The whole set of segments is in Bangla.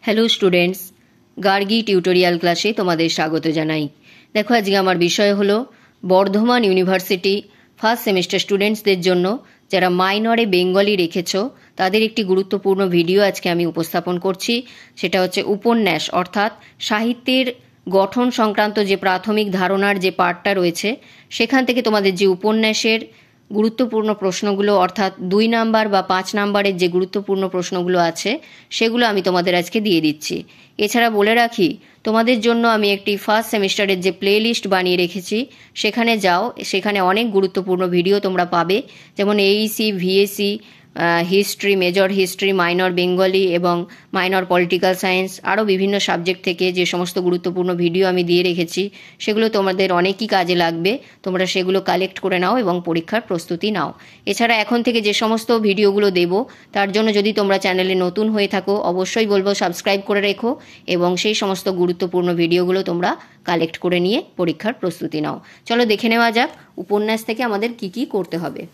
হ্যালো স্টুডেন্টস, গার্গী টিউটোরিয়াল ক্লাসে তোমাদের স্বাগত জানাই। দেখো, আজকে আমার বিষয় হলো বর্ধমান ইউনিভার্সিটি ফার্স্ট সেমিস্টার স্টুডেন্টসদের জন্য যারা মাইনরে বেঙ্গলি রেখেছো তাদের একটি গুরুত্বপূর্ণ ভিডিও আজকে আমি উপস্থাপন করছি। সেটা হচ্ছে উপন্যাস অর্থাৎ সাহিত্যের গঠন সংক্রান্ত যে প্রাথমিক ধারণার যে পার্টটা রয়েছে সেখান থেকে তোমাদের যে উপন্যাসের গুরুত্বপূর্ণ প্রশ্নগুলো অর্থাৎ 2 নাম্বার বা 5 নাম্বারের যে গুরুত্বপূর্ণ প্রশ্নগুলো আছে সেগুলো আমি তোমাদের আজকে দিয়ে দিচ্ছি। এছাড়া বলে রাখি, তোমাদের জন্য আমি একটি ফার্স্ট সেমিস্টারের যে প্লে লিস্ট বানিয়ে রেখেছি সেখানে যাও, সেখানে অনেক গুরুত্বপূর্ণ ভিডিও তোমরা পাবে, যেমন AEC, VAC, history, major history, minor Bengali এবং মাইনর পলিটিক্যাল সায়েন্স, আরও বিভিন্ন সাবজেক্ট থেকে যে সমস্ত গুরুত্বপূর্ণ ভিডিও আমি দিয়ে রেখেছি সেগুলো তোমাদের অনেকই কাজে লাগবে। তোমরা সেগুলো কালেক্ট করে নাও এবং পরীক্ষার প্রস্তুতি নাও। এছাড়া এখন থেকে যে সমস্ত ভিডিওগুলো দেব তার জন্য যদি তোমরা চ্যানেলে নতুন হয়ে থাকো অবশ্যই বলবো সাবস্ক্রাইব করে রেখো এবং সেই সমস্ত গুরুত্বপূর্ণ ভিডিওগুলো তোমরা কালেক্ট করে নিয়ে পরীক্ষার প্রস্তুতি নাও। চলো দেখে নেওয়া যাক উপন্যাস থেকে আমাদের কি কি করতে হবে।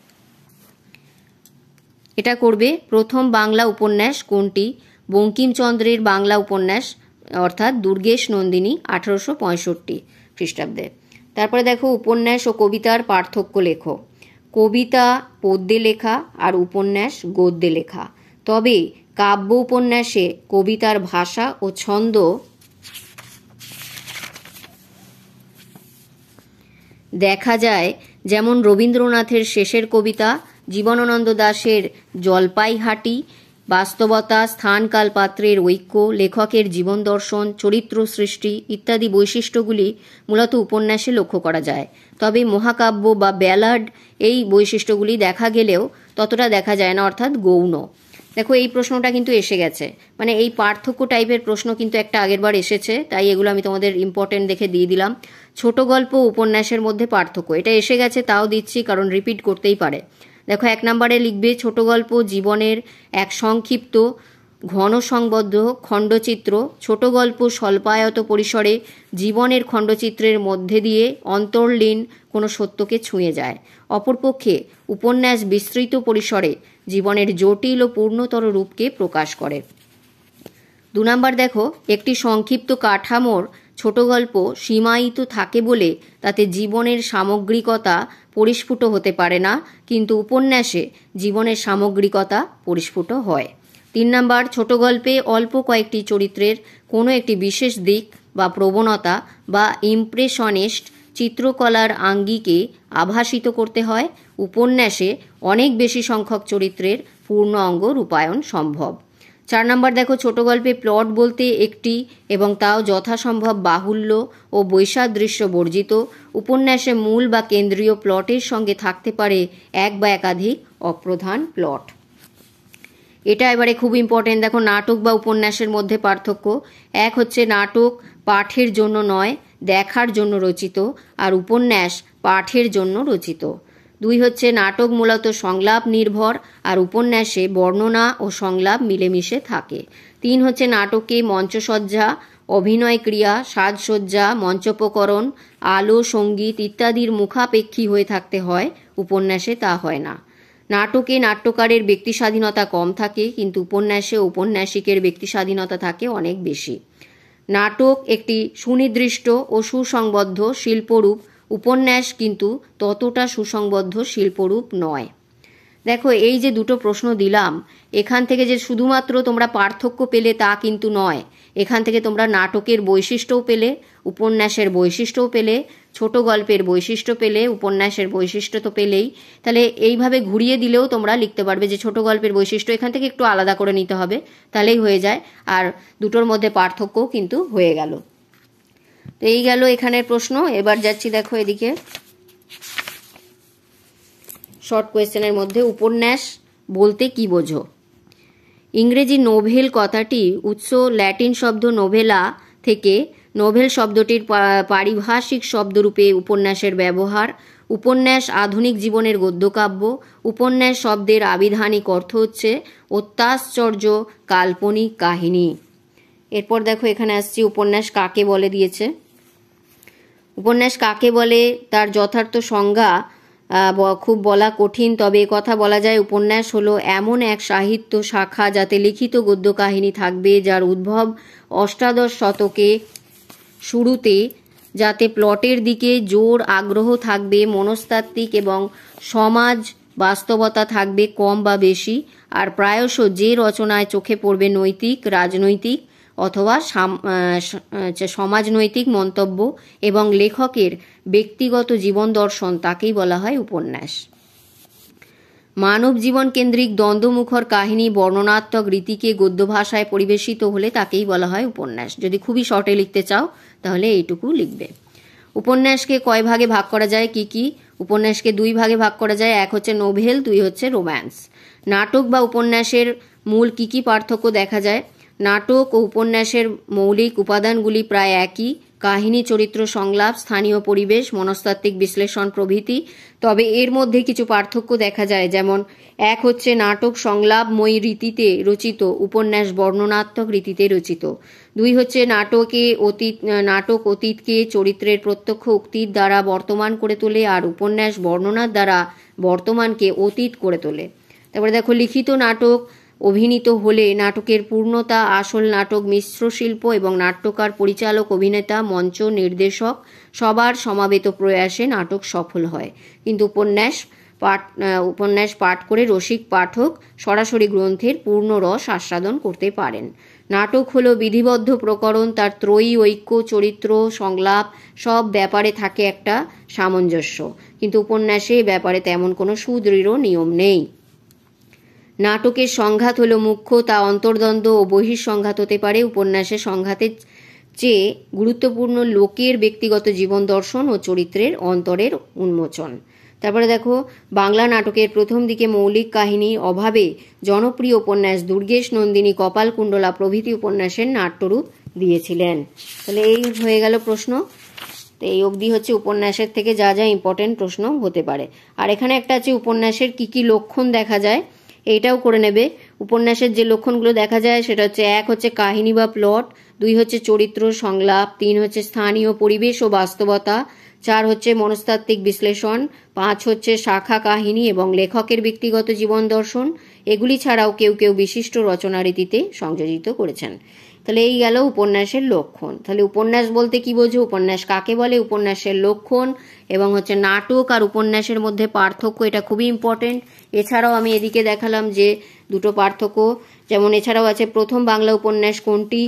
এটা করবে প্রথম বাংলা উপন্যাস কোনটি? বঙ্কিমচন্দ্রের বাংলা উপন্যাস অর্থাৎ দুর্গেশ নন্দিনী 1865 খ্রিস্টাব্দে। তারপরে দেখো, উপন্যাস ও কবিতার পার্থক্য লেখো। কবিতা পদ্যে লেখা আর উপন্যাস গদ্যে লেখা। তবে কাব্য উপন্যাসে কবিতার ভাষা ও ছন্দ দেখা যায়, যেমন রবীন্দ্রনাথের শেষের কবিতা, জীবনানন্দ দাশের জলপাইহাটি, বাস্তবতা, স্থানকাল পাত্রের ঐক্য, লেখকের জীবন দর্শন, চরিত্র সৃষ্টি ইত্যাদি বৈশিষ্ট্যগুলি মূলত উপন্যাসে লক্ষ্য করা যায়। তবে মহাকাব্য বা ব্যালাড এই বৈশিষ্ট্যগুলি দেখা গেলেও ততটা দেখা যায় না, অর্থাৎ গৌণ। দেখো, এই প্রশ্নটা কিন্তু এসে গেছে, মানে এই পার্থক্য টাইপের প্রশ্ন কিন্তু একটা আগেরবার এসেছে, তাই এগুলো আমি তোমাদের ইম্পর্টেন্ট দেখে দিয়ে দিলাম। ছোট গল্প উপন্যাসের মধ্যে পার্থক্য, এটা এসে গেছে তাও দিচ্ছি কারণ রিপিট করতেই পারে। দেখো, 1 নম্বরে লিখবে ছোট গল্প জীবনের এক সংক্ষিপ্ত ঘন সংবদ্ধ খণ্ডচিত্র। ছোট গল্প স্বল্পায়ত পরিসরে জীবনের খণ্ডচিত্রের মধ্যে দিয়ে অন্তর্লীন কোনো সত্যকে ছুঁয়ে যায়। অপরপক্ষে উপন্যাস বিস্তৃত পরিসরে জীবনের জটিল ও পূর্ণতর রূপকে প্রকাশ করে। 2 নম্বর দেখো, একটি সংক্ষিপ্ত কাঠামোর ছোট গল্প সীমায়িত থাকে বলে তাতে জীবনের সামগ্রিকতা পরিস্ফুট হতে পারে না, কিন্তু উপন্যাসে জীবনের সামগ্রিকতা পরিস্ফুট হয়। 3 নম্বর, ছোট গল্পে অল্প কয়েকটি চরিত্রের কোনো একটি বিশেষ দিক বা প্রবণতা বা ইমপ্রেশনিস্ট চিত্রকলার আঙ্গিকে আভাসিত করতে হয়। উপন্যাসে অনেক বেশি সংখ্যক চরিত্রের পূর্ণ অঙ্গ রূপায়ণ সম্ভব। 4 নম্বর দেখো, ছোট গল্পে প্লট বলতে একটি এবং তাও যথাসম্ভব বাহুল্য ও বৈসাদৃশ্য বর্জিত। উপন্যাসে মূল বা কেন্দ্রীয় প্লটের সঙ্গে থাকতে পারে এক বা একাধিক অপ্রধান প্লট। এটা এবারে খুব ইম্পর্টেন্ট। দেখো, নাটক বা উপন্যাসের মধ্যে পার্থক্য। এক হচ্ছে নাটক পাঠের জন্য নয়, দেখার জন্য রচিত, আর উপন্যাস পাঠের জন্য রচিত। 2 হচ্ছে নাটক মূলত সংলাপ নির্ভর আর উপন্যাসে বর্ণনা ও সংলাপ মিলেমিশে থাকে। 3 হচ্ছে নাটকে মঞ্চসজ্জা, অভিনয় ক্রিয়া, সাজসজ্জা, মঞ্চোপকরণ, আলো, সঙ্গীত ইত্যাদির মুখাপেক্ষী হয়ে থাকতে হয়, উপন্যাসে তা হয় না। নাটকে নাট্যকারের ব্যক্তি স্বাধীনতা কম থাকে, কিন্তু উপন্যাসে ঔপন্যাসিকের ব্যক্তি স্বাধীনতা থাকে অনেক বেশি। নাটক একটি সুনির্দিষ্ট ও সুসংবদ্ধ শিল্পরূপ, উপন্যাস কিন্তু ততটা সুসংবদ্ধ শিল্পরূপ নয়। দেখো, এই যে দুটো প্রশ্ন দিলাম এখান থেকে যে শুধুমাত্র তোমরা পার্থক্য পেলে তা কিন্তু নয়, এখান থেকে তোমরা নাটকের বৈশিষ্ট্যও পেলে, উপন্যাসের বৈশিষ্ট্যও পেলে, ছোট গল্পের বৈশিষ্ট্য পেলে, উপন্যাসের বৈশিষ্ট্য তো পেলেই। তাহলে এইভাবে ঘুরিয়ে দিলেও তোমরা লিখতে পারবে যে ছোট গল্পের বৈশিষ্ট্য এখান থেকে একটু আলাদা করে নিতে হবে, তাহলেই হয়ে যায়, আর দুটোর মধ্যে পার্থক্যও কিন্তু হয়ে গেল। তো এই গেল এখানের প্রশ্ন। এবার যাচ্ছি দেখো এদিকে শর্ট কোয়েশ্চেনের মধ্যে। উপন্যাস বলতে কি বোঝো? ইংরেজি নোভেল কথাটি উৎস ল্যাটিন শব্দ নোভেলা থেকে। নোভেল শব্দটির পারিভাষিক শব্দরূপে উপন্যাসের ব্যবহার। উপন্যাস আধুনিক জীবনের গদ্যকাব্য। উপন্যাস শব্দের আবিধানিক অর্থ হচ্ছে অত্যাশ্চর্য কাল্পনিক কাহিনী। এরপর দেখো এখানে আসছি উপন্যাস কাকে বলে দিয়েছে। উপন্যাস কাকে বলে তার যথার্থ সংজ্ঞা খুব বলা কঠিন, তবে কথা বলা যায় উপন্যাস হলো এমন এক সাহিত্য শাখা যাতে লিখিত গদ্য কাহিনী থাকবে যার উদ্ভব অষ্টাদশ শতকে শুরুতে, যাতে প্লটের দিকে জোর আগ্রহ থাকবে, মনস্তাত্ত্বিক এবং সমাজ বাস্তবতা থাকবে কম বা বেশি, আর প্রায়শ যে রচনায় চোখে পড়বে নৈতিক, রাজনৈতিক অথবা সমাজনৈতিক মন্তব্য এবং লেখকের ব্যক্তিগত জীবন দর্শন, তাকেই বলা হয় উপন্যাস। মানব জীবন কেন্দ্রিক দ্বন্দ্বমুখর কাহিনী বর্ণনাত্মক রীতিকে গদ্য ভাষায় পরিবেশিত হলে তাকেই বলা হয় উপন্যাস। যদি খুবই শর্টে লিখতে চাও তাহলে এইটুকু লিখবে। উপন্যাসকে কয় ভাগে ভাগ করা যায়, কি কি? উপন্যাসকে দুই ভাগে ভাগ করা যায়, এক হচ্ছে নোভেল, দুই হচ্ছে রোম্যান্স। নাটক বা উপন্যাসের মূল কি কি পার্থক্য দেখা যায়? নাটক ও উপন্যাসের মৌলিক উপাদানগুলি প্রায় একই, কাহিনী, চরিত্র, সংলাপ, স্থানীয় পরিবেশ, মনস্তাত্ত্বিক বিশ্লেষণ প্রভৃতি। তবে এর মধ্যে কিছু পার্থক্য দেখা যায়, যেমন এক হচ্ছে নাটক সংলাপময়ী রীতিতে রচিত, উপন্যাস বর্ণনাত্মক রীতিতে রচিত। দুই হচ্ছে নাটক অতীতকে চরিত্রের প্রত্যক্ষ উক্তির দ্বারা বর্তমান করে তোলে, আর উপন্যাস বর্ণনার দ্বারা বর্তমানকে অতীত করে তোলে। তারপরে দেখো, লিখিত নাটক অভিনীত হলে নাটকের পূর্ণতা, আসল নাটক মিশ্র শিল্প এবং নাট্যকার, পরিচালক, অভিনেতা, মঞ্চ নির্দেশক সবার সমাবেত প্রয়াসে নাটক সফল হয়। কিন্তু উপন্যাস পাঠ করে রসিক পাঠক সরাসরি গ্রন্থের পূর্ণ রস আস্বাদন করতে পারেন। নাটক হলো বিধিবদ্ধ প্রকরণ, তার ত্রয়ী, ঐক্য, চরিত্র, সংলাপ সব ব্যাপারে থাকে একটা সামঞ্জস্য, কিন্তু উপন্যাসে ব্যাপারে তেমন কোনো সুদৃঢ় নিয়ম নেই। নাটকের সংঘাত হলো মুখ্য, তা অন্তর্দ্বন্দ্ব ও বহিঃসংঘাত হতে পারে। উপন্যাসের সংঘাতের চেয়ে গুরুত্বপূর্ণ লোকের ব্যক্তিগত জীবন দর্শন ও চরিত্রের অন্তরের উন্মোচন। তারপরে দেখো, বাংলা নাটকের প্রথম দিকে মৌলিক কাহিনীর অভাবে জনপ্রিয় উপন্যাস দুর্গেশ নন্দিনী, কপালকুণ্ডলা প্রভৃতি উপন্যাসের নাট্যরূপ দিয়েছিলেন। তাহলে এই হয়ে গেল প্রশ্ন। তো এই অবধি হচ্ছে উপন্যাসের থেকে যা যা ইম্পর্টেন্ট প্রশ্ন হতে পারে। আর এখানে একটা আছে উপন্যাসের কি কি লক্ষণ দেখা যায়, এইটাও করে নেবে। উপন্যাসের যে লক্ষণগুলো দেখা যায় সেটা হচ্ছে, এক হচ্ছে কাহিনী বা প্লট, দুই হচ্ছে চরিত্র সংলাপ, তিন হচ্ছে স্থানীয় পরিবেশ ও বাস্তবতা, চার হচ্ছে মনস্তাত্ত্বিক বিশ্লেষণ, পাঁচ হচ্ছে শাখা কাহিনী এবং লেখকের ব্যক্তিগত জীবন দর্শন। এগুলি ছাড়াও কেউ কেউ বিশিষ্ট রচনা রীতিতে সংযোজিত করেছেন। তাহলে এই গেল উপন্যাসের লক্ষণ। তাহলে উপন্যাস বলতে কি বোঝো, উপন্যাস কাকে বলে, উপন্যাসের লক্ষণ এবং হচ্ছে নাটক আর উপন্যাসের মধ্যে পার্থক্য, এটা খুবই ইম্পর্টেন্ট। এছাড়াও আমি এদিকে দেখালাম যে দুটো পার্থক্য, যেমন এছাড়াও আছে প্রথম বাংলা উপন্যাস কোনটি,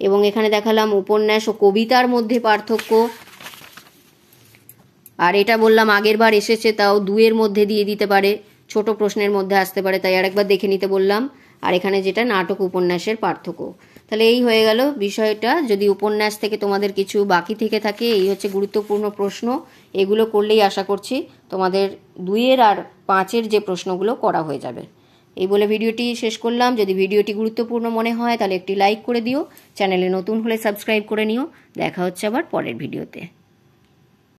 এবং এখানে দেখালাম উপন্যাস ও কবিতার মধ্যে পার্থক্য। আর এটা বললাম আগের বার এসেছে, তাও দুয়ের মধ্যে দিয়ে দিতে পারে, ছোট প্রশ্নের মধ্যে আসতে পারে, তাই আরেকবার দেখে নিতে বললাম। আর এখানে যেটা নাটক উপন্যাসের পার্থক্য। তাহলে এই হয়ে গেল বিষয়টা। যদি উপন্যাস থেকে তোমাদের কিছু বাকি থেকে থাকে, এই হচ্ছে গুরুত্বপূর্ণ প্রশ্ন, এগুলো করলেই আশা করছি তোমাদের 2 আর 5 যে প্রশ্নগুলো করা হয়ে যাবে। এই বলে ভিডিওটি শেষ করলাম। যদি ভিডিওটি গুরুত্বপূর্ণ মনে হয় তাহলে একটি লাইক করে দিও, চ্যানেলে নতুন হলে সাবস্ক্রাইব করে নিও। দেখা হচ্ছে আবার পরের ভিডিওতে।